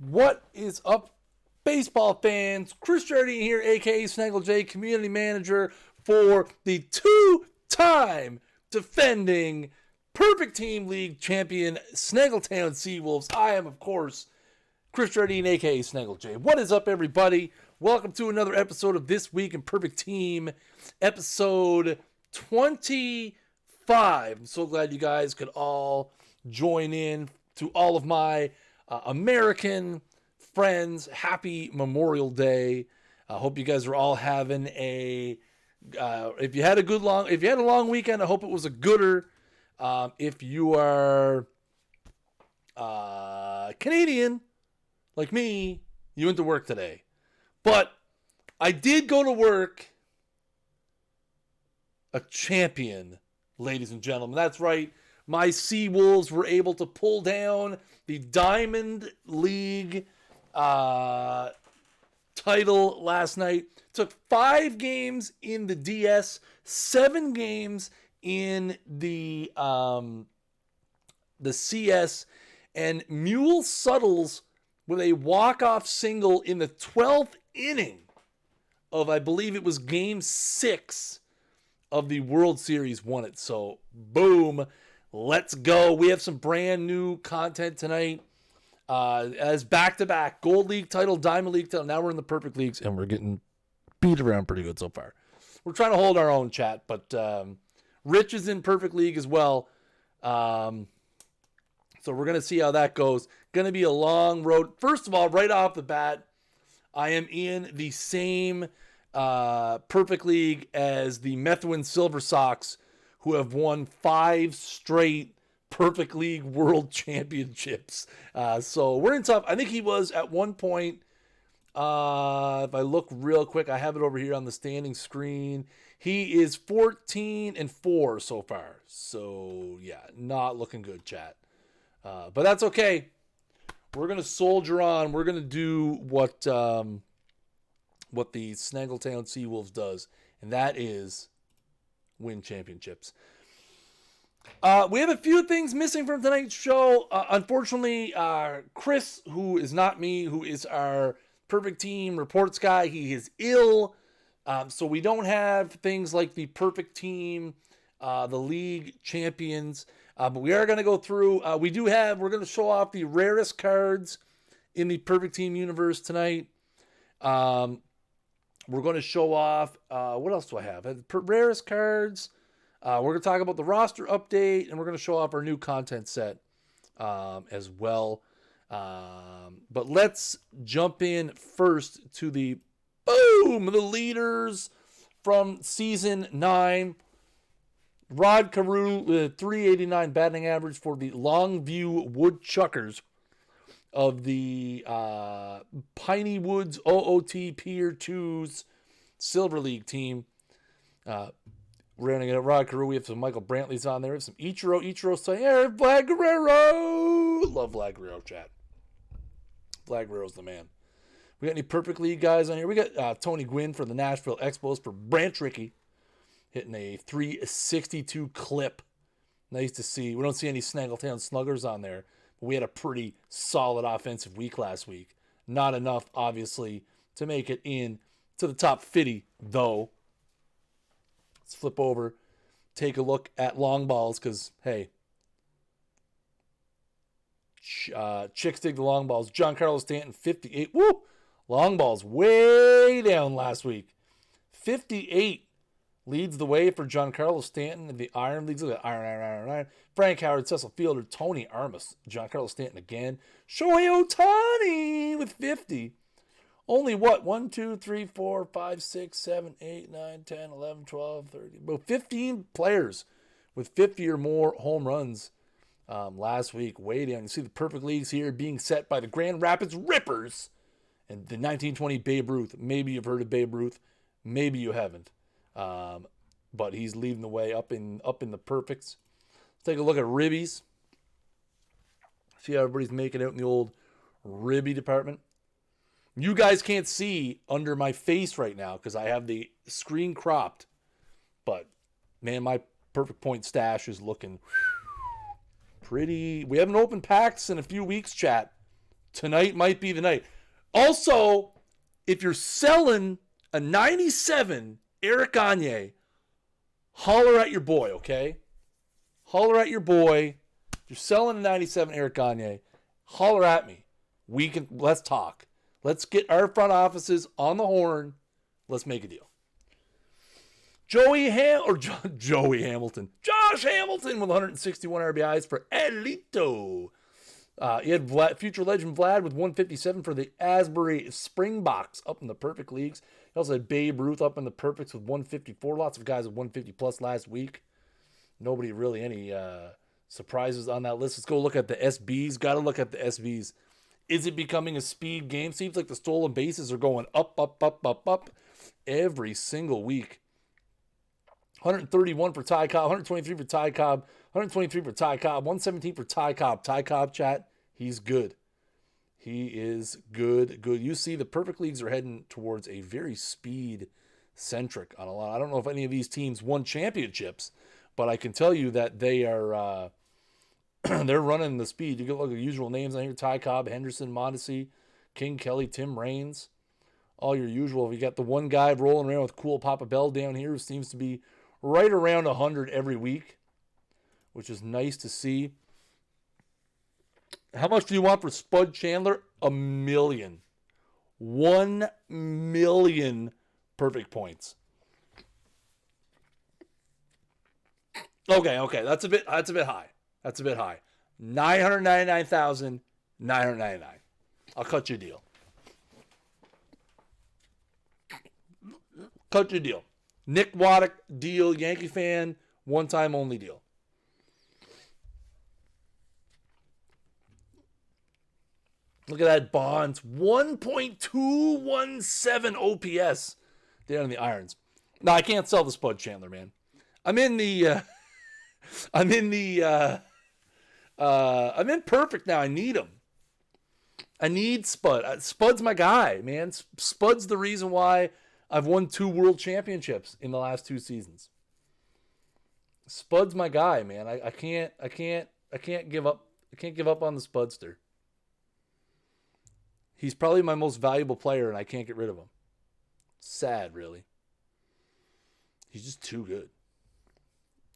What is up, baseball fans? Chris Jardine here, aka Snaggle J, community manager for the two-time defending Perfect Team League champion Snaggletown Seawolves. I am, of course, Chris Jardine, aka Snaggle J. What is up, everybody? Welcome to another episode of This Week in Perfect Team, episode 25. I'm so glad you guys could all join in. To all of my American friends, happy Memorial Day. I hope you guys are all having if you had a long weekend, I hope it was a gooder. If you are Canadian, like me, you went to work today. But I did go to work a champion, ladies and gentlemen. That's right. My Seawolves were able to pull down the Diamond League title last night. Took 5 games in the DS, 7 games in the CS, and Mule Suttles with a walk-off single in the 12th inning of, I believe it was Game 6 of the World Series, won it. So, boom. Let's go. We have some brand new content tonight. As back-to-back Gold League title, Diamond League title. Now we're in the Perfect Leagues, and we're getting beat around pretty good so far. We're trying to hold our own, chat, but Rich is in Perfect League as well. So we're going to see how that goes. Going to be a long road. First of all, right off the bat, I am in the same Perfect League as the Methuen Silver Sox, who have won 5 straight Perfect League World Championships. So we're in tough. I think he was at one point, if I look real quick, I have it over here on the standing screen. He is 14-4 so far. So, yeah, not looking good, chat. But that's okay. We're going to soldier on. We're going to do what the Snaggletown Seawolves does, and that is win championships. We have a few things missing from tonight's show. Unfortunately, Chris, who is not me, who is our Perfect Team reports guy, he is ill. So we don't have things like the Perfect Team, the league champions. But we are going to go through. We're going to show off the rarest cards in the Perfect Team universe tonight. We're going to show off, what else do I have? Rarest cards. We're going to talk about the roster update, and we're going to show off our new content set as well. But let's jump in first to the leaders from Season 9. Rod Carew with 389 batting average for the Longview Woodchuckers of the Piney Woods OOTP Tier 2's Silver League team. We're going to get Rod Carew. We have some Michael Brantleys on there. We have some Ichiro saying, hey, Vlad Guerrero. Love Vlad Guerrero, chat. Vlad Guerrero's the man. We got any Perfect League guys on here? We got Tony Gwynn for the Nashville Expos for Branch Rickey, hitting a 362 clip. Nice to see. We don't see any Snaggletown Sluggers on there, but we had a pretty solid offensive week last week. Not enough, obviously, to make it in to the top 50, though. Let's flip over, take a look at long balls, because, hey, chicks dig the long balls. Giancarlo Stanton, 58. Woo! Long balls way down last week. 58 leads the way for Giancarlo Stanton in the Iron Leagues. Look at Iron. Frank Howard, Cecil Fielder, Tony Armas, Giancarlo Stanton again. Shohei Ohtani with 50. Only what? 1, 2, 3, 4, 5, 6, 7, 8, 9, 10, 11, 12, 13. About 15 players with 50 or more home runs last week. Way down. You see the Perfect Leagues here being set by the Grand Rapids Rippers and the 1920 Babe Ruth. Maybe you've heard of Babe Ruth. Maybe you haven't. But he's leading the way up in the perfects. Let's take a look at ribbies. See how everybody's making out in the old ribby department. You guys can't see under my face right now because I have the screen cropped. But, man, my perfect point stash is looking pretty. We haven't opened packs in a few weeks, chat. Tonight might be the night. Also, if you're selling a 97 Eric Gagne, holler at your boy, okay? Holler at your boy. If you're selling a 97 Eric Gagne, holler at me. Let's talk. Let's get our front offices on the horn. Let's make a deal. Joey Hamilton. Josh Hamilton with 161 RBIs for Elito. He had future legend Vlad with 157 for the Asbury Springboks up in the perfect leagues. He also had Babe Ruth up in the perfects with 154. Lots of guys with 150 plus last week. Nobody really any surprises on that list. Let's go look at the SBs. Got to look at the SBs. Is it becoming a speed game? Seems like the stolen bases are going up every single week. 131 for Ty Cobb, 123 for Ty Cobb, 123 for Ty Cobb, 117 for Ty Cobb. Ty Cobb, chat, he's good. He is good. You see the perfect leagues are heading towards a very speed-centric on a lot. I don't know if any of these teams won championships, but I can tell you that they are they're running the speed. You can look at the usual names on here: Ty Cobb, Henderson, Mondesi, King, Kelly, Tim Raines. All your usual. You got the one guy rolling around with Cool Papa Bell down here who seems to be right around 100 every week, which is nice to see. How much do you want for Spud Chandler? $1 million. 1 million perfect points. Okay, that's a bit high. That's a bit high. $999,999. I'll cut you a deal. Nick Waddick deal, Yankee fan, one-time only deal. Look at that Bonds, 1.217 OPS down in the irons. No, I can't sell the Spud Chandler, man. I'm in perfect now. I need him. I need Spud. Spud's my guy, man. Spud's the reason why I've won 2 world championships in the last 2 seasons. Spud's my guy, man. I can't give up. I can't give up on the Spudster. He's probably my most valuable player, and I can't get rid of him. Sad, really. He's just too good.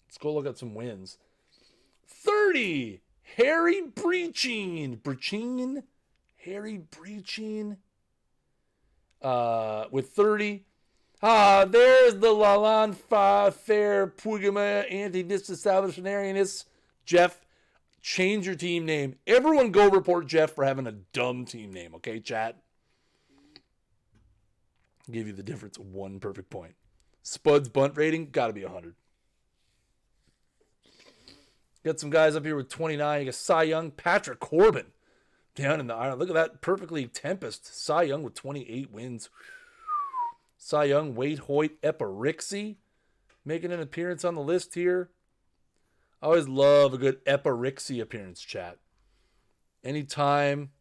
Let's go look at some wins. 30. Harry Breaching. Harry Breaching. With 30. There's the Lalan Fair Pugima Anti-Disestablishmentarianist. Jeff, change your team name. Everyone go report Jeff for having a dumb team name, okay, chat? I'll give you the difference of 1 perfect point. Spud's bunt rating, gotta be 100. Got some guys up here with 29. You got Cy Young, Patrick Corbin down in the iron. Look at that perfectly Tempest. Cy Young with 28 wins. Cy Young, Wade Hoyt, Eparixi making an appearance on the list here. I always love a good Eparixi appearance, chat. Anytime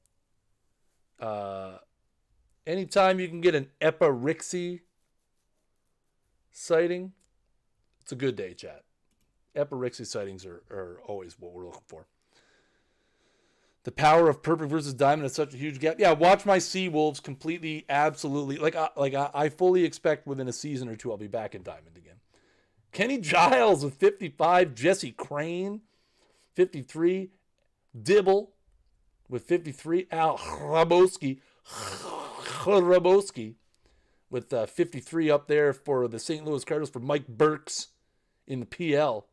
you can get an Eparixi sighting, it's a good day, chat. Eparixi sightings are always what we're looking for. The power of perfect versus diamond is such a huge gap. Yeah, watch my Seawolves completely, absolutely. I fully expect within a season or 2 I'll be back in diamond again. Kenny Giles with 55. Jesse Crane, 53. Dibble with 53. Al Hrabowski with 53 up there for the St. Louis Cardinals for Mike Burks in the PL.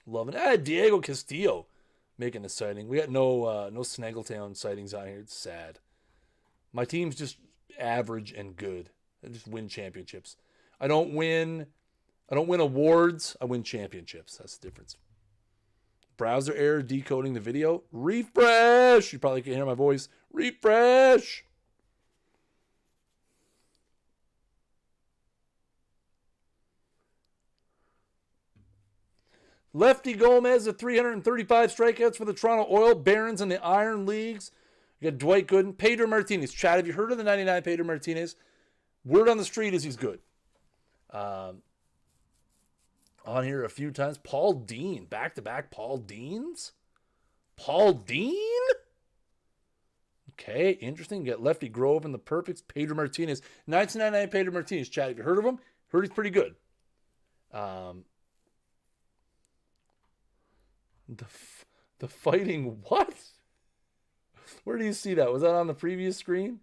Loving it. Diego Castillo making a sighting. We got no Snaggletown sightings on here. It's sad. My team's just average and good. I just win championships. I don't win awards. I win championships. That's the difference. Browser error decoding the video. Refresh. You probably can't hear my voice. Refresh. Lefty Gomez at 335 strikeouts for the Toronto Oil Barons in the Iron Leagues. You got Dwight Gooden. Pedro Martinez. Chad, have you heard of the 99 Pedro Martinez? Word on the street is he's good. On here a few times. Paul Dean. Back-to-back Paul Deans? Paul Dean? Okay, interesting. You got Lefty Grove and the Perfects. Pedro Martinez. 1999 Pedro Martinez. Chad, have you heard of him? Heard he's pretty good. The Fighting what? Where do you see that? Was that on the previous screen?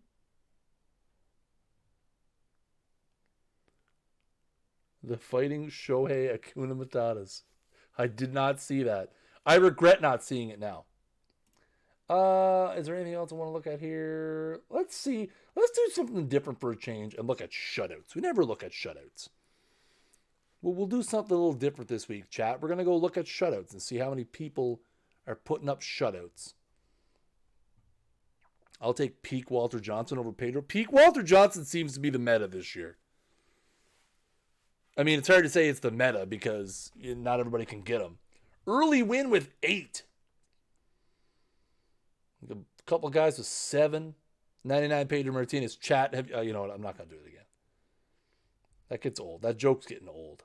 The Fighting Shohei Akuna Matatas. I did not see that. I regret not seeing it now. Is there anything else I want to look at here? Let's see. Let's do something different for a change and look at shutouts. We never look at shutouts. Well, we'll do something a little different this week, chat. We're going to go look at shutouts and see how many people are putting up shutouts. I'll take peak Walter Johnson over Pedro. Peak Walter Johnson seems to be the meta this year. I mean, it's hard to say it's the meta because not everybody can get him. Early win with 8. A couple guys with 7. 99 Pedro Martinez. Chat, you know what? I'm not going to do it again. That gets old. That joke's getting old.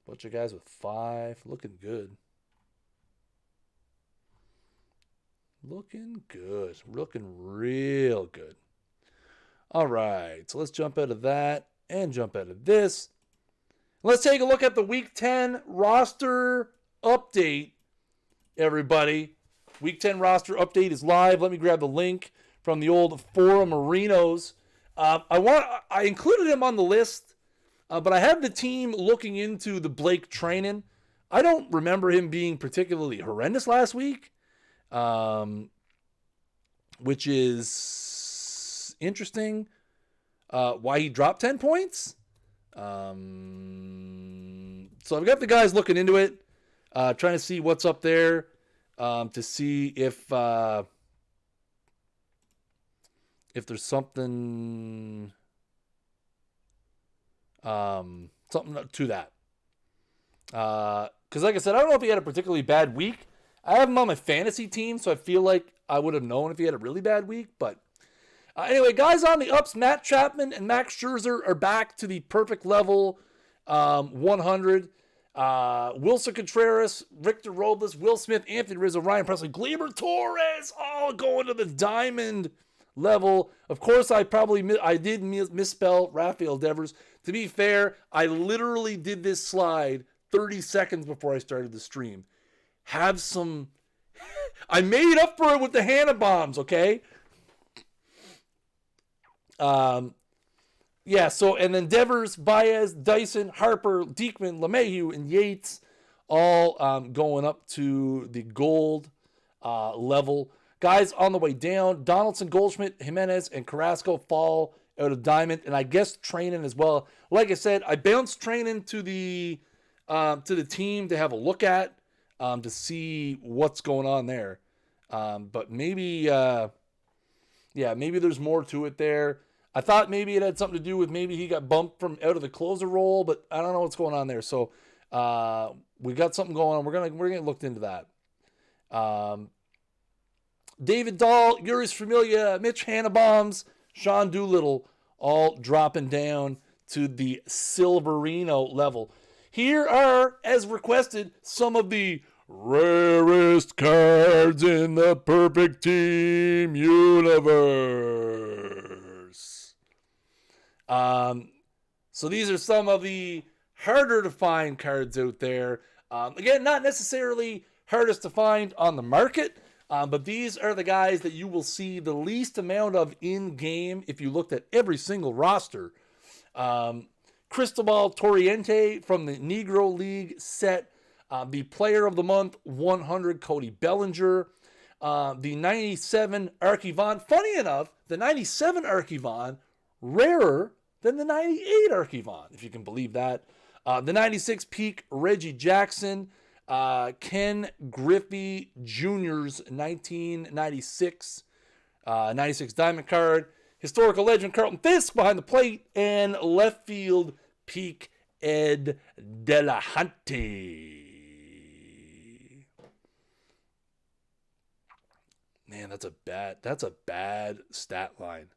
Bunch of guys with 5. Looking good. Looking good. Looking real good. All right. So let's jump out of that and jump out of this. Let's take a look at the Week 10 roster update, everybody. Week 10 roster update is live. Let me grab the link from the old Forum Marinos. I included him on the list, but I had the team looking into the Blake Treinen. I don't remember him being particularly horrendous last week, which is interesting. Why he dropped 10 points. So I've got the guys looking into it, trying to see what's up there, to see if there's something to that. Because like I said, I don't know if he had a particularly bad week. I have him on my fantasy team, so I feel like I would have known if he had a really bad week, but anyway, guys on the ups, Matt Chapman and Max Scherzer are back to the perfect level, 100. Wilson Contreras, Victor Robles, Will Smith, Anthony Rizzo, Ryan Presley, Gleyber Torres, all going to the diamond level. Of course, I did misspell Rafael Devers. To be fair, I literally did this slide 30 seconds before I started the stream. I made up for it with the Hannah bombs, okay? And then Devers, Baez, Dyson, Harper, Diekman, LeMahieu, and Yates all going up to the gold level. Guys on the way down, Donaldson, Goldschmidt, Jimenez, and Carrasco fall out of diamond, and I guess Treinen as well. Like I said, I bounced Treinen to the team to have a look at, to see what's going on there. But maybe there's more to it there. I thought maybe it had something to do with maybe he got bumped from out of the closer role, but I don't know what's going on there. So we got something going on. We're gonna look into that. David Dahl, Uris Familia, Mitch Hannah-Bombs, Sean Doolittle, all dropping down to the Silverino level. Here are, as requested, some of the rarest cards in the Perfect Team universe. So these are some of the harder to find cards out there. Again, not necessarily hardest to find on the market, but these are the guys that you will see the least amount of in-game if you looked at every single roster. Cristobal Torriente from the Negro League set. The Player of the Month 100, Cody Bellinger. The 97 Archivon. Funny enough, the 97 Archivon, rarer than the 98 Archivon, if you can believe that. The 96 Peak Reggie Jackson. Ken Griffey Jr.'s 1996 96 Diamond card. Historical legend Carlton Fisk behind the plate. And left field Peak Ed Delahunty. Man, that's a bad stat line.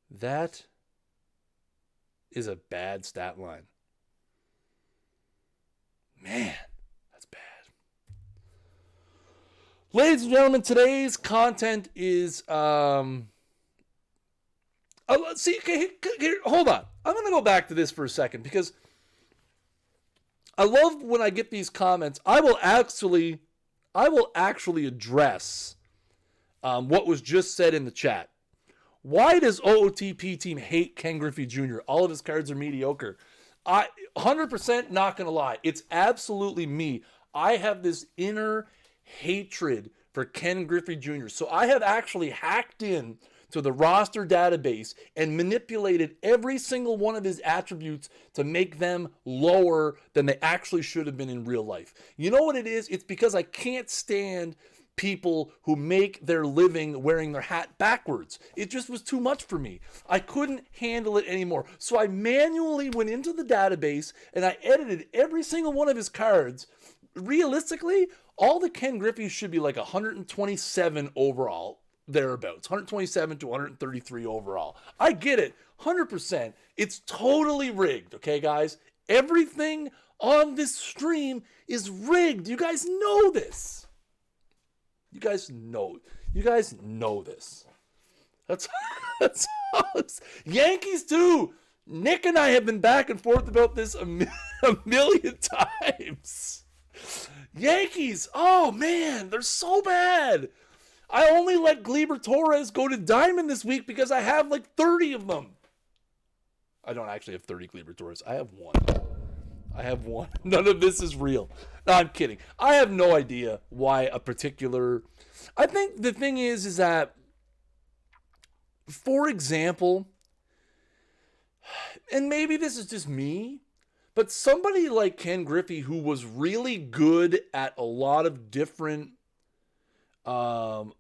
That is a bad stat line. Man, that's bad. Ladies and gentlemen, today's content is see, okay, here, hold on. I'm going to go back to this for a second because I love when I get these comments. I will actually address what was just said in the chat. Why does OOTP team hate Ken Griffey Jr.? All of his cards are mediocre. I 100% not going to lie. It's absolutely me. I have this inner hatred for Ken Griffey Jr. So I have actually hacked in to the roster database and manipulated every single one of his attributes to make them lower than they actually should have been in real life. You know what it is? It's because I can't stand people who make their living wearing their hat backwards. It just was too much for me. I couldn't handle it anymore. So I manually went into the database and I edited every single one of his cards. Realistically, all the Ken Griffeys should be like 127 overall, thereabouts, 127 to 133 overall. I get it, 100%. It's totally rigged, okay, guys? Everything on this stream is rigged. You guys know this. You guys know this. That's Yankees too. Nick and I have been back and forth about this a million times. Yankees, oh man, they're so bad. I only let Gleyber Torres go to Diamond this week because I have like 30 of them. I don't actually have 30 Gleyber Torres. I have one. None of this is real. No, I'm kidding. I have no idea why a particular... I think the thing is that, for example, and maybe this is just me, but somebody like Ken Griffey who was really good at a lot of different parts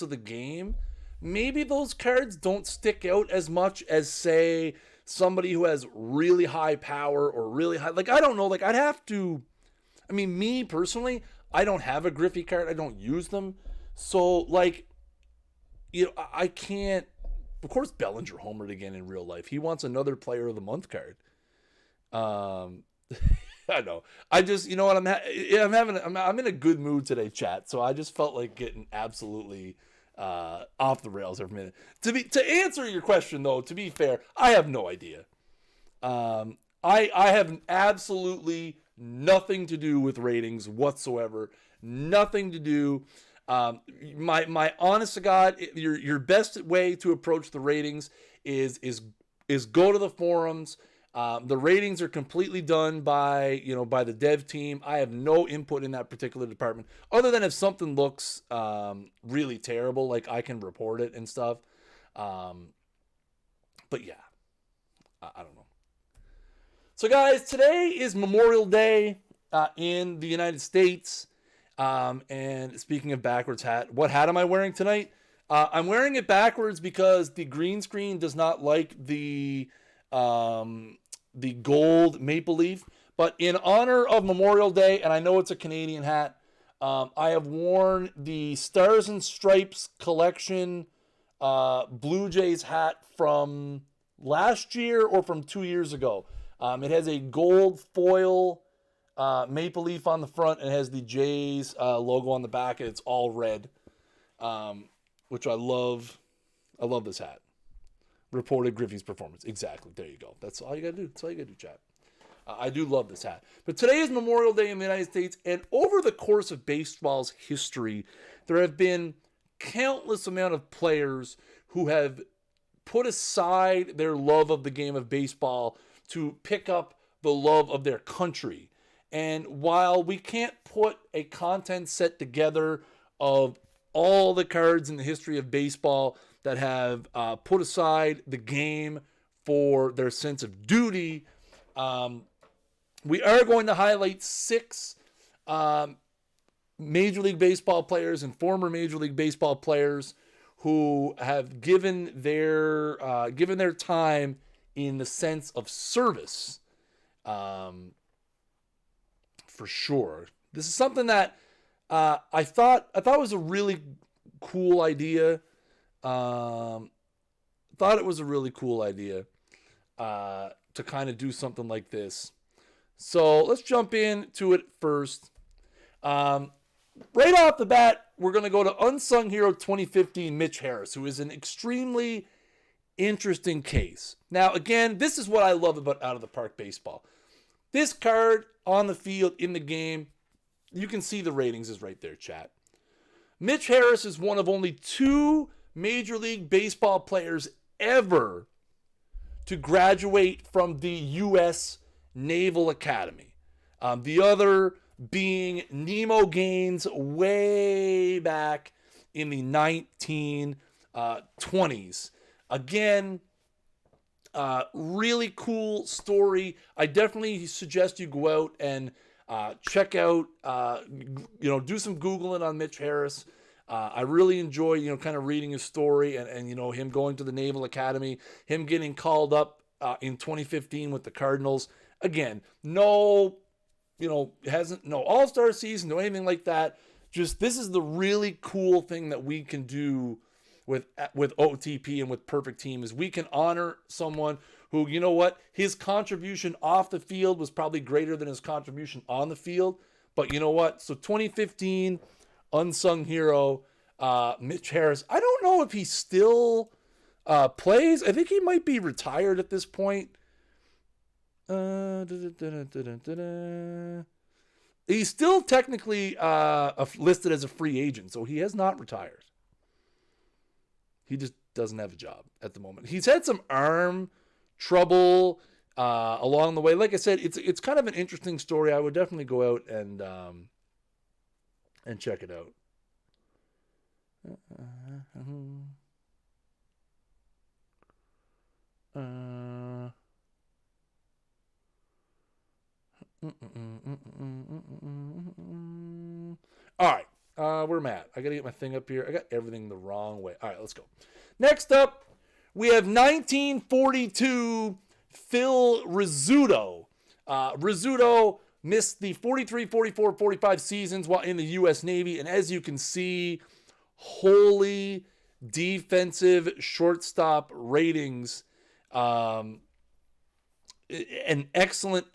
of the game, maybe those cards don't stick out as much as, say, somebody who has really high power or really high, like, I don't know, like, I'd have to, I mean, me personally, I don't have a Griffey card. I don't use them. So, like, you know, I can't, of course, Bellinger homered again in real life. He wants another Player of the Month card. I know. I just, you know what, I'm in a good mood today, chat. So I just felt like getting absolutely off the rails every minute. To answer your question though, to be fair, I have no idea. I have absolutely nothing to do with ratings whatsoever. Nothing to do. My honest to God, your best way to approach the ratings is go to the forums. The ratings are completely done by the dev team. I have no input in that particular department, other than if something looks really terrible, like I can report it and stuff. But yeah, I don't know. So guys, today is Memorial Day in the United States. And speaking of backwards hat, what hat am I wearing tonight? I'm wearing it backwards because the green screen does not like the gold maple leaf. But in honor of Memorial Day, and I know it's a Canadian hat, I have worn the Stars and Stripes collection Blue Jays hat from last year or from 2 years ago. It has a gold foil maple leaf on the front and has the Jays logo on the back, and it's all red, which I love. I love this hat. Reported Griffey's performance. Exactly. There you go. That's all you gotta do. That's all you gotta do, chat. I do love this hat. But today is Memorial Day in the United States, and over the course of baseball's history, there have been countless amount of players who have put aside their love of the game of baseball to pick up the love of their country. And while we can't put a content set together of all the cards in the history of baseball that have put aside the game for their sense of duty, we are going to highlight 6 Major League Baseball players and former Major League Baseball players who have given their time in the sense of service. For sure. This is something that I thought was a really cool idea. Thought it was a really cool idea to kind of do something like this. So let's jump into it first. Right off the bat, we're going to go to Unsung Hero 2015, Mitch Harris, who is an extremely interesting case. Now, again, this is what I love about Out of the Park Baseball. This card on the field in the game, you can see the ratings is right there, chat. Mitch Harris is one of only 2 Major League Baseball players ever to graduate from the U.S. Naval Academy. The other being Nemo Gaines way back in the 1920s. Again, really cool story. I definitely suggest you go out and check out, do some Googling on Mitch Harris. I really enjoy, kind of reading his story and him going to the Naval Academy, him getting called up in 2015 with the Cardinals. Again, no all-star season, no anything like that. Just this is the really cool thing that we can do with OOTP and with Perfect Team is we can honor someone who, his contribution off the field was probably greater than his contribution on the field. But you know what? So 2015 Unsung Hero, Mitch Harris. I don't know if he still plays. I think he might be retired at this point. He's still technically listed as a free agent, so he has not retired. He just doesn't have a job at the moment. He's had some arm trouble along the way. Like I said, it's kind of an interesting story. I would definitely go out and check it out. All right. Where am I at? I got to get my thing up here. I got everything the wrong way. All right, let's go. Next up, we have 1942 Phil Rizzuto. Rizzuto missed the 43, 44, 45 seasons while in the U.S. Navy. And as you can see, holy defensive shortstop ratings. An excellent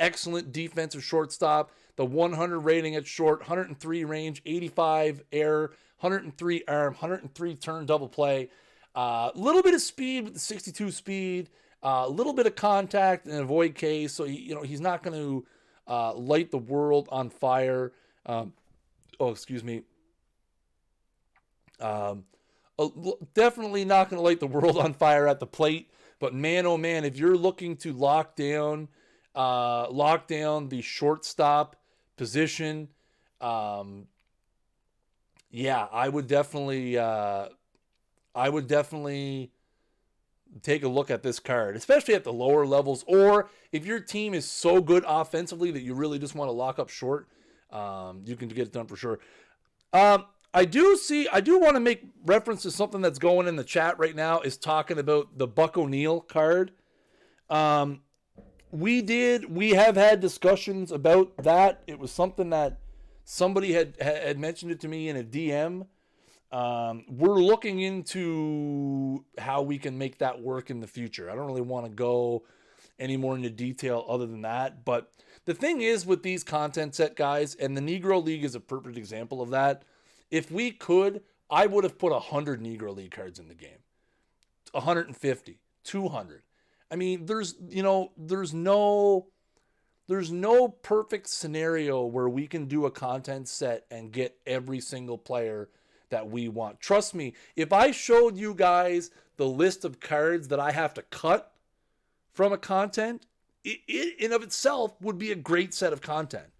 defensive shortstop. The 100 rating at short, 103 range, 85 air, 103 arm, 103 turn double play. A little bit of speed with the 62 speed, a little bit of contact and avoid K. So he's not going to light the world on fire. Definitely not going to light the world on fire at the plate. But man, oh man, if you're looking to lock down the shortstop position, I would definitely take a look at this card, especially at the lower levels. Or if your team is so good offensively that you really just want to lock up short, you can get it done for sure. I do want to make reference to something that's going in the chat right now, is talking about the Buck O'Neil card. We have had discussions about that. It was something that somebody had mentioned it to me in a DM. We're looking into how we can make that work in the future. I don't really want to go any more into detail other than that. But the thing is with these content set guys, and the Negro League is a perfect example of that. If we could, I would have put 100 Negro League cards in the game. 150, 200. I mean, there's no perfect scenario where we can do a content set and get every single player that we want. Trust me, if I showed you guys the list of cards that I have to cut from a content, it in of itself would be a great set of content.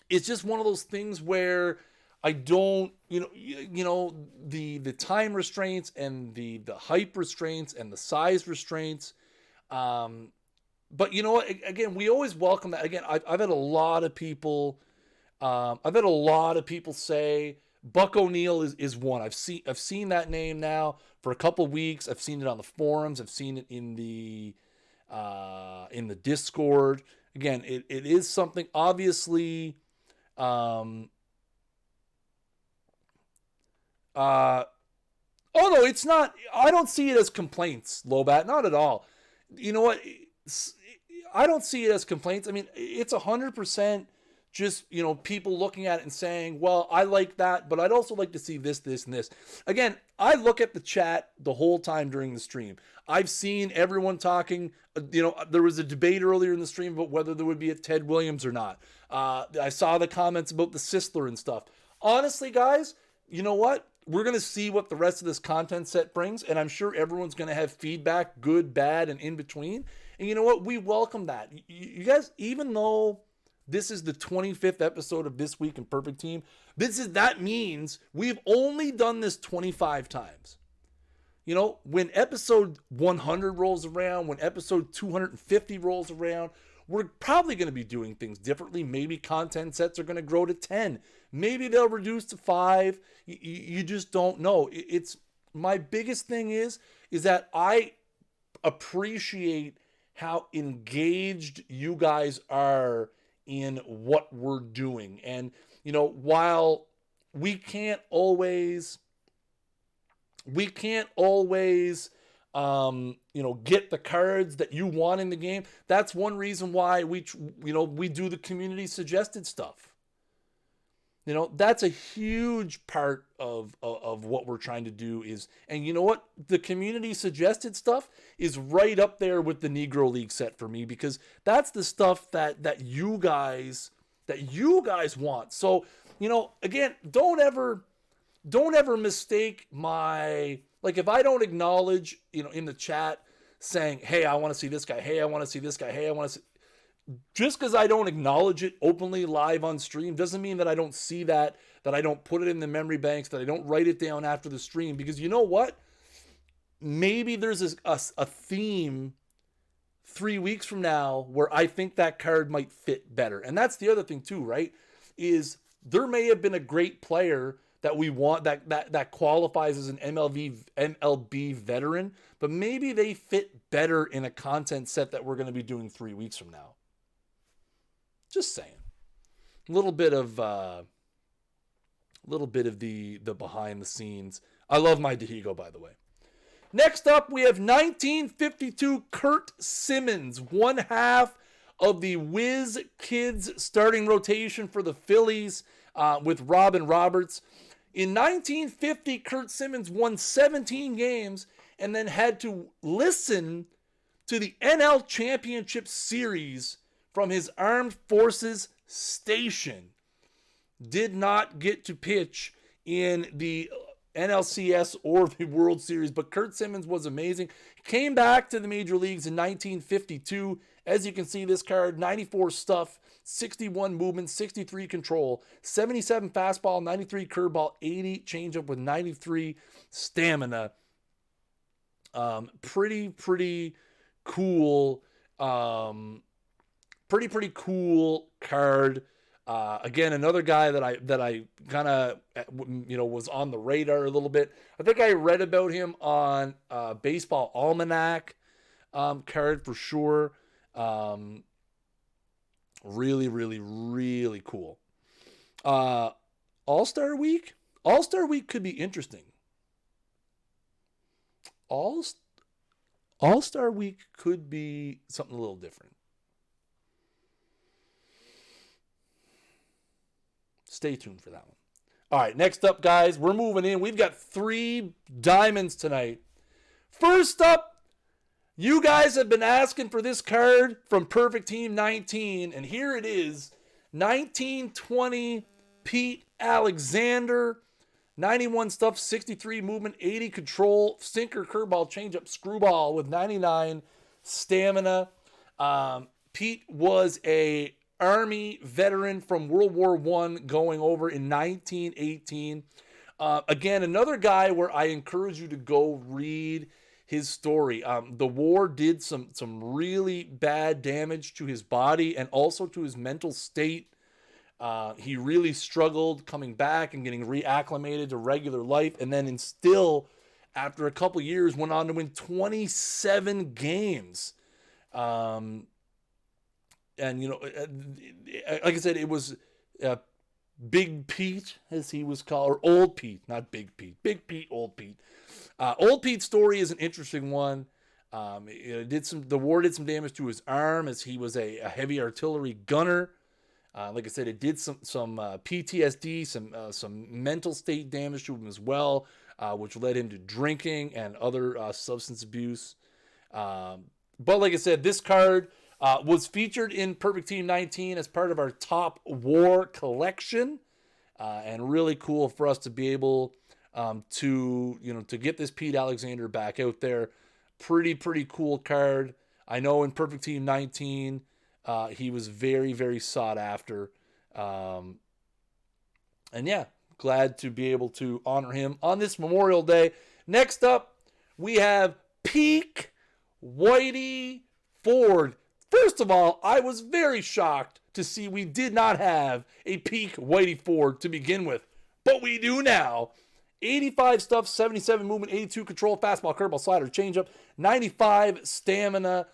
It's just one of those things where I don't, the time restraints and the hype restraints and the size restraints. But you know what? Again, we always welcome that. Again, I've had a lot of people. Say Buck O'Neil is one. I've seen that name now for a couple weeks. I've seen it on the forums. I've seen it in the Discord. Again, it is something obviously. Oh no, it's not. I don't see it as complaints, Lobat. Not at all. You know what? I don't see it as complaints. I mean, it's 100% just, people looking at it and saying, well, I like that, but I'd also like to see this, this, and this. Again, I look at the chat the whole time during the stream. I've seen everyone talking. There was a debate earlier in the stream about whether there would be a Ted Williams or not. I saw the comments about the Sisler and stuff. Honestly, guys, you know what? We're going to see what the rest of this content set brings, and I'm sure everyone's going to have feedback, good, bad, and in between. And you know what? We welcome that. You guys, even though this is the 25th episode of This Week in Perfect Team, that means we've only done this 25 times. When episode 100 rolls around, when episode 250 rolls around, we're probably going to be doing things differently. Maybe content sets are going to grow to 10. Maybe they'll reduce to 5. You just don't know. It's my biggest thing is that I appreciate how engaged you guys are in what we're doing. And, while we can't always get the cards that you want in the game. That's one reason why we do the community suggested stuff. That's a huge part of what we're trying to do is, and you know what? The community suggested stuff is right up there with the Negro League set for me, because that's the stuff that you guys want. So, again, don't ever mistake my, like, if I don't acknowledge, in the chat saying, hey, I want to see this guy. Hey, I want to see this guy. Hey, I want to see. Just because I don't acknowledge it openly live on stream doesn't mean that I don't see that I don't put it in the memory banks, that I don't write it down after the stream. Because you know what? Maybe there's a theme 3 weeks from now where I think that card might fit better. And that's the other thing too, right? Is there may have been a great player that we want that qualifies as an MLB veteran, but maybe they fit better in a content set that we're going to be doing 3 weeks from now. Just saying. A little bit of the behind the scenes. I love my Dahigo, by the way. Next up, we have 1952 Kurt Simmons, one half of the Whiz Kids starting rotation for the Phillies with Robin Roberts. In 1950, Kurt Simmons won 17 games and then had to listen to the NL Championship Series from his Armed Forces station. Did not get to pitch in the NLCS or the World Series, but Kurt Simmons was amazing. Came back to the major leagues in 1952. As you can see, this card, 94 stuff, 61 movement, 63 control, 77 fastball, 93 curveball, 80 changeup with 93 stamina. Pretty cool. Pretty cool card. Again, another guy that I kind of was on the radar a little bit. I think I read about him on Baseball Almanac card for sure. Really cool. All-Star Week could be interesting. All-Star Week could be something a little different. Stay tuned for that one. All right, next up, guys, we're moving in. We've got 3 diamonds tonight. First up, you guys have been asking for this card from Perfect Team 19, and here it is. 1920 Pete Alexander, 91 stuff, 63 movement, 80 control, sinker, curveball, changeup, screwball with 99 stamina. Pete was a Army veteran from World War I going over in 1918. Again, another guy where I encourage you to go read his story. The war did some really bad damage to his body and also to his mental state. He really struggled coming back and getting reacclimated to regular life, and then still, after a couple years, went on to win 27 games. And, like I said, it was Big Pete, as he was called, or Old Pete, not Big Pete. Big Pete, Old Pete. Old Pete's story is an interesting one. The war did some damage to his arm, as he was a heavy artillery gunner. Like I said, it did some PTSD, some mental state damage to him as well, which led him to drinking and other substance abuse. But like I said, this card was featured in Perfect Team 19 as part of our Top War collection, and really cool for us to be able to get this Pete Alexander back out there. Pretty cool card. I know in Perfect Team 19, he was very sought after. And yeah, glad to be able to honor him on this Memorial Day. Next up, we have Peak Whitey Ford. First of all, I was very shocked to see we did not have a Peak Whitey Ford to begin with, but we do now. 85 stuff, 77 movement, 82 control, fastball, curveball, slider, changeup, 95 stamina.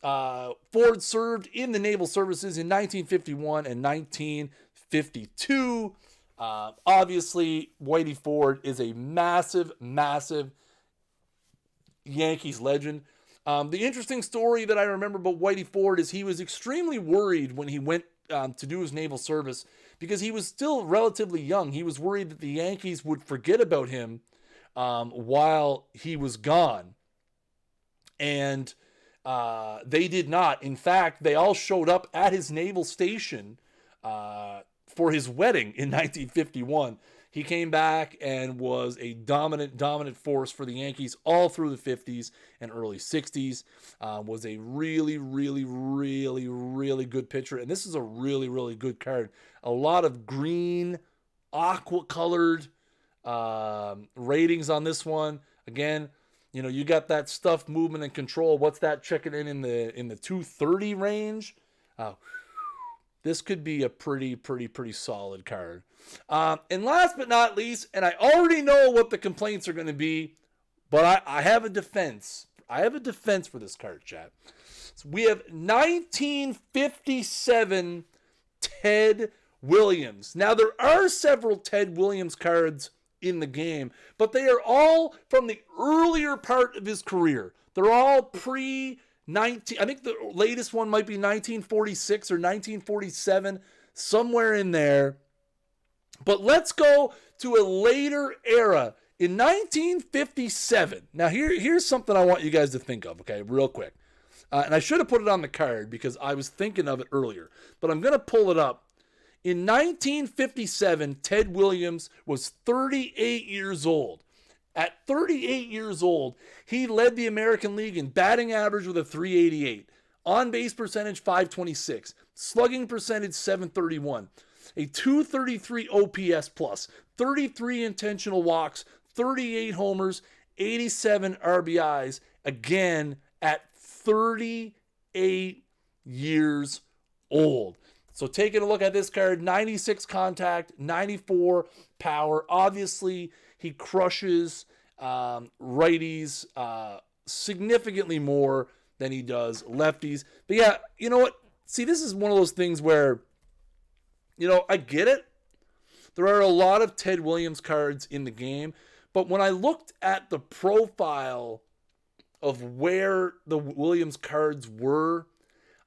Ford served in the Naval Services in 1951 and 1952. Obviously, Whitey Ford is a massive Yankees legend. The interesting story that I remember about Whitey Ford is he was extremely worried when he went to do his naval service because he was still relatively young. He was worried that the Yankees would forget about him while he was gone. And they did not. In fact, they all showed up at his naval station for his wedding in 1951. He came back and was a dominant force for the Yankees all through the 50s and early 60s. Was a really good pitcher. And this is a really good card. A lot of green, aqua-colored ratings on this one. Again, you got that stuff, movement, and control. What's that checking in the 230 range? This could be a pretty solid card. And last but not least, and I already know what the complaints are going to be, but I have a defense. I have a defense for this card, chat. So we have 1957 Ted Williams. Now, there are several Ted Williams cards in the game, but they are all from the earlier part of his career. They're all pre-19, I think the latest one might be 1946 or 1947, somewhere in there. But let's go to a later era. In 1957, now here's something I want you guys to think of, okay, real quick. And I should have put it on the card because I was thinking of it earlier, but I'm going to pull it up. In 1957, Ted Williams was 38 years old. At 38 years old, he led the American League in batting average with a 388, on-base percentage 526, slugging percentage 731, a 233 OPS plus, 33 intentional walks, 38 homers, 87 RBIs, again at 38 years old. So taking a look at this card, 96 contact, 94 power. Obviously, he crushes righties significantly more than he does lefties. But yeah, you know what? See, this is one of those things where, I get it. There are a lot of Ted Williams cards in the game. But when I looked at the profile of where the Williams cards were,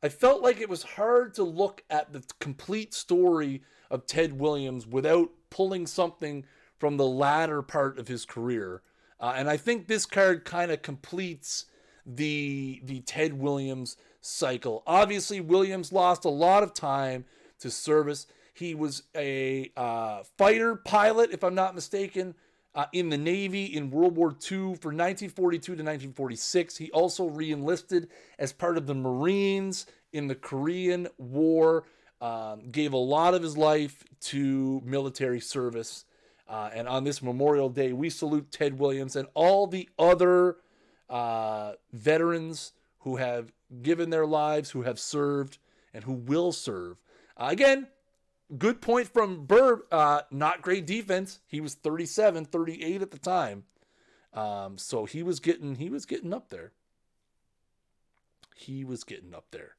I felt like it was hard to look at the complete story of Ted Williams without pulling something from the latter part of his career. And I think this card kind of completes the Ted Williams cycle. Obviously, Williams lost a lot of time to service. He was a fighter pilot, if I'm not mistaken, in the Navy in World War II for 1942 to 1946. He also re-enlisted as part of the Marines in the Korean War, gave a lot of his life to military service. And on this Memorial Day, we salute Ted Williams and all the other veterans who have given their lives, who have served, and who will serve. Again, good point from Burb. Not great defense. He was 37, 38 at the time. So he was getting up there. He was getting up there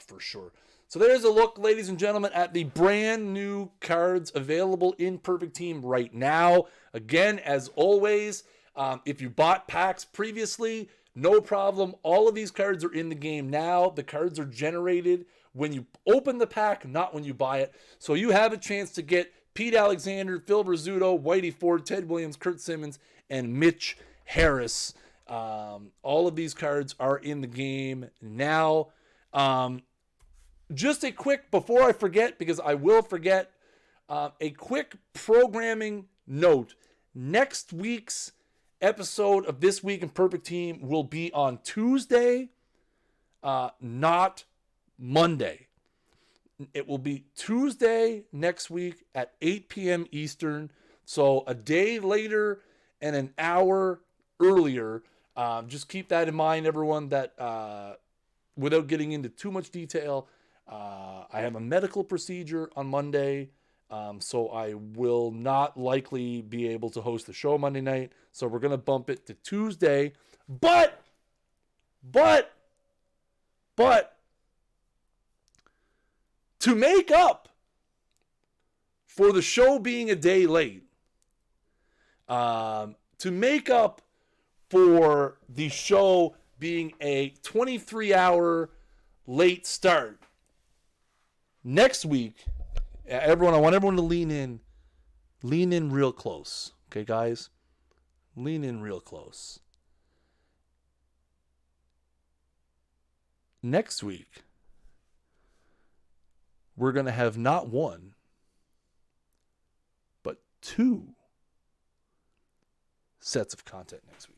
for sure. So there's a look, ladies and gentlemen, at the brand new cards available in Perfect Team right now. Again, as always, if you bought packs previously, no problem. All of these cards are in the game now. The cards are generated when you open the pack, not when you buy it. So you have a chance to get Pete Alexander, Phil Rizzuto, Whitey Ford, Ted Williams, Kurt Simmons, and Mitch Harris. All of these cards are in the game now. Just a quick, before I forget, because I will forget, a quick programming note. Next week's episode of This Week in Perfect Team will be on Tuesday, not Monday. It will be Tuesday next week at 8 p.m. Eastern. So a day later and an hour earlier. Just keep that in mind, everyone, that without getting into too much detail, I have a medical procedure on Monday. So I will not likely be able to host the show Monday night. So we're going to bump it to Tuesday. But, to make up for the show being a day late, to make up for the show being a 23-hour late start, next week, I want everyone to lean in real close. Okay, guys? Lean in real close. Next week, we're going to have not one, but two sets of content next week.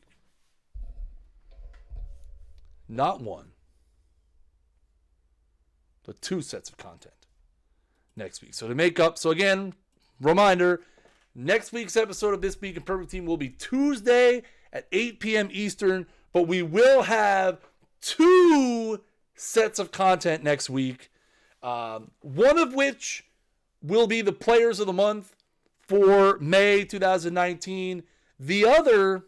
Not one, but two sets of content next week. So to make up, so again, reminder, next week's episode of This Week in Perfect Team will be Tuesday at 8 p.m. Eastern, but we will have two sets of content next week. One of which will be the Players of the Month for May 2019. The other,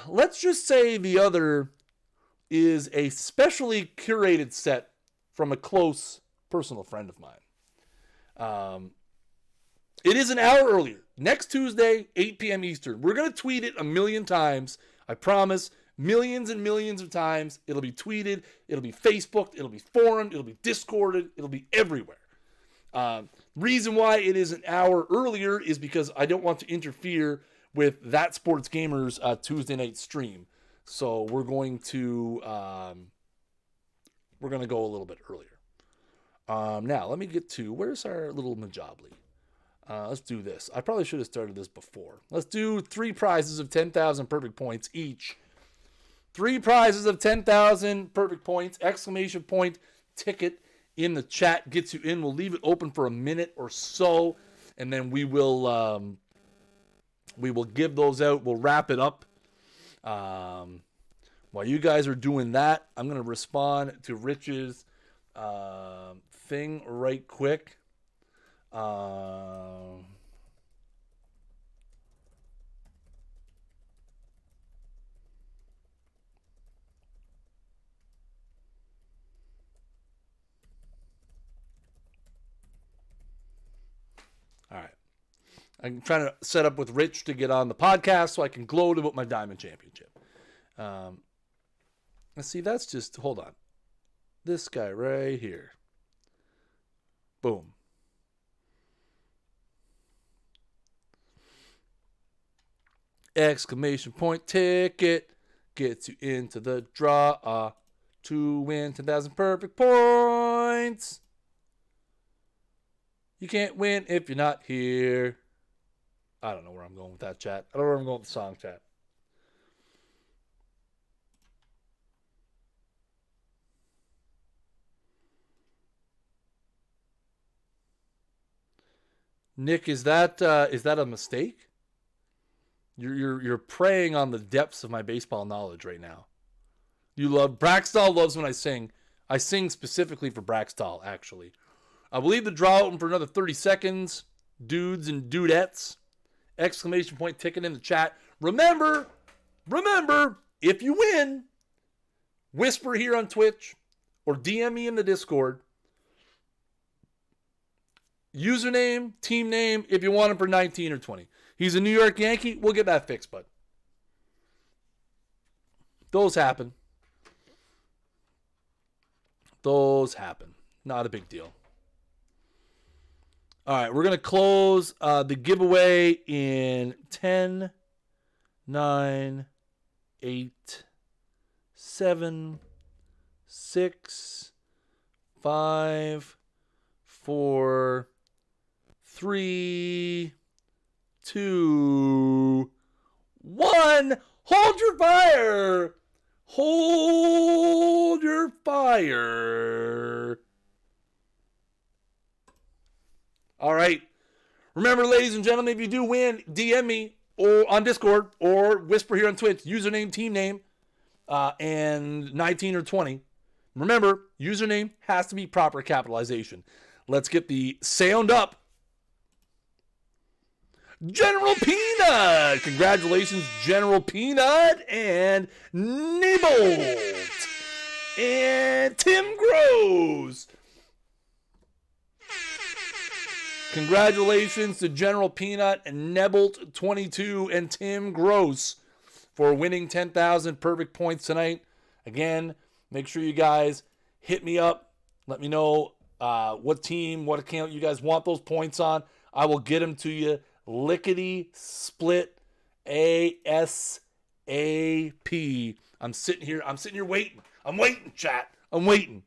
let's just say the other is a specially curated set from a close personal friend of mine. It is an hour earlier. Next Tuesday, 8 p.m. Eastern. We're going to tweet it a million times. I promise. Millions and millions of times. It'll be tweeted. It'll be Facebooked. It'll be forumed. It'll be Discorded. It'll be everywhere. Reason why it is an hour earlier is because I don't want to interfere with That Sports Gamers Tuesday night stream. So we're going to go a little bit earlier. Now, let me get to, where's our little Majobly? Let's do this. I probably should have started this before. Let's do 3 prizes of 10,000 perfect points each. 3 prizes of 10,000 perfect points, exclamation point ticket in the chat gets you in. We'll leave it open for a minute or so, and then we will give those out. We'll wrap it up. While you guys are doing that, I'm going to respond to Rich's thing right quick. All right. I'm trying to set up with Rich to get on the podcast so I can gloat about my Diamond Championship. Let's see, that's just, hold on. This guy right here. Boom. Exclamation point ticket gets you into the draw to win 10,000 perfect points. You can't win if you're not here. I don't know where I'm going with that, chat. I don't know where I'm going with the song, chat. Nick, is that a mistake? You're preying on the depths of my baseball knowledge right now. Braxtall loves when I sing. I sing specifically for Braxtall, actually. I will leave the draw open for another 30 seconds. Dudes and dudettes. Exclamation point ticket in the chat. Remember, if you win, whisper here on Twitch or DM me in the Discord. Username, team name, if you want him for 19 or 20. He's a New York Yankee. We'll get that fixed, bud. Those happen. Those happen. Not a big deal. All right, we're going to close the giveaway in 10, 9, 8, 7, 6, 5, 4, 3, 2, 1. Hold your fire. Hold your fire. All right. Remember, ladies and gentlemen, if you do win, DM me or on Discord or whisper here on Twitch, username, team name, and 19 or 20. Remember, username has to be proper capitalization. Let's get the sound up. General Peanut! Congratulations, General Peanut and Nebolt and Tim Gross. Congratulations to General Peanut and Nebolt 22 and Tim Gross for winning 10,000 perfect points tonight. Again, make sure you guys hit me up. Let me know what team, what account you guys want those points on. I will get them to you. Lickety split ASAP. I'm sitting here waiting. I'm waiting, chat. I'm waiting.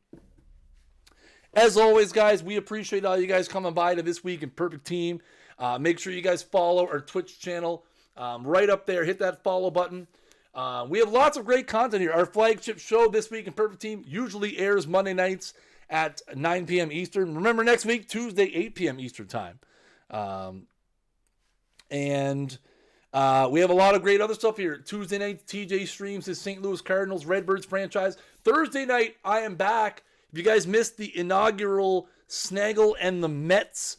As always, guys, we appreciate all you guys coming by to This Week in Perfect Team. Make sure you guys follow our Twitch channel right up there. Hit that follow button. We have lots of great content here. Our flagship show, This Week in Perfect Team, usually airs Monday nights at 9 p.m. Eastern. Remember, next week, Tuesday, 8 p.m. Eastern time. And we have a lot of great other stuff here. Tuesday night, TJ streams his St. Louis Cardinals Redbirds franchise. Thursday night, I am back. If you guys missed the inaugural Snaggle and the Mets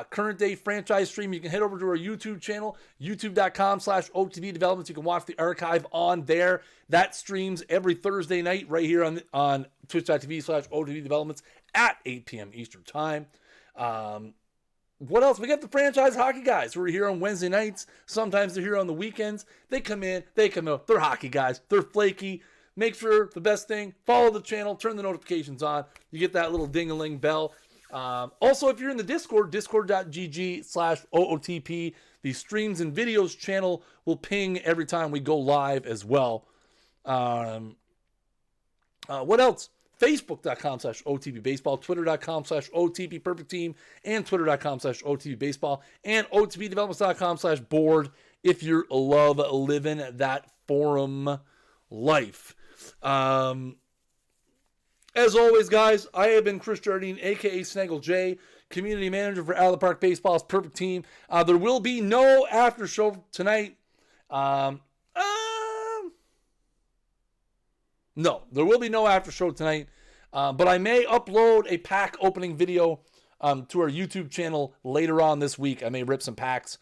current day franchise stream, you can head over to our YouTube channel, youtube.com/OTP Developments. You can watch the archive on there. That streams every Thursday night right here on twitch.tv/OTP Developments at 8 p.m. Eastern time. What else? We got the franchise hockey guys who are here on Wednesday nights. Sometimes they're here on the weekends. They come in, they come out. They're hockey guys. They're flaky. Make sure the best thing, follow the channel, turn the notifications on. You get that little ding-a-ling bell. Also, if you're in the Discord, discord.gg/OOTP, the streams and videos channel will ping every time we go live as well. What else? Facebook.com/OTP Baseball, Twitter.com/OTP Perfect Team, and Twitter.com/OTP Baseball, and OTPDevelopments.com/board if you're love living that forum life. As always, guys, I have been Chris Jardine, a.k.a. Snaggle J, community manager for Out of the Park Baseball's Perfect Team. There will be no after show tonight. No, there will be no after show tonight, but I may upload a pack opening video to our YouTube channel later on this week. I may rip some packs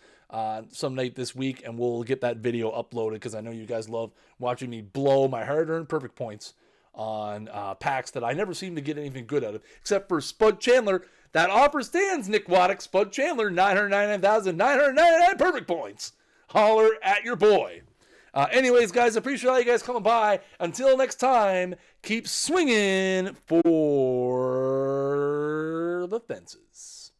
some night this week, and we'll get that video uploaded because I know you guys love watching me blow my hard-earned perfect points on packs that I never seem to get anything good out of, except for Spud Chandler. That offer stands, Nick Waddick. Spud Chandler, 999,999 perfect points. Holler at your boy. Anyways, guys, appreciate all you guys coming by. Until next time, keep swinging for the fences.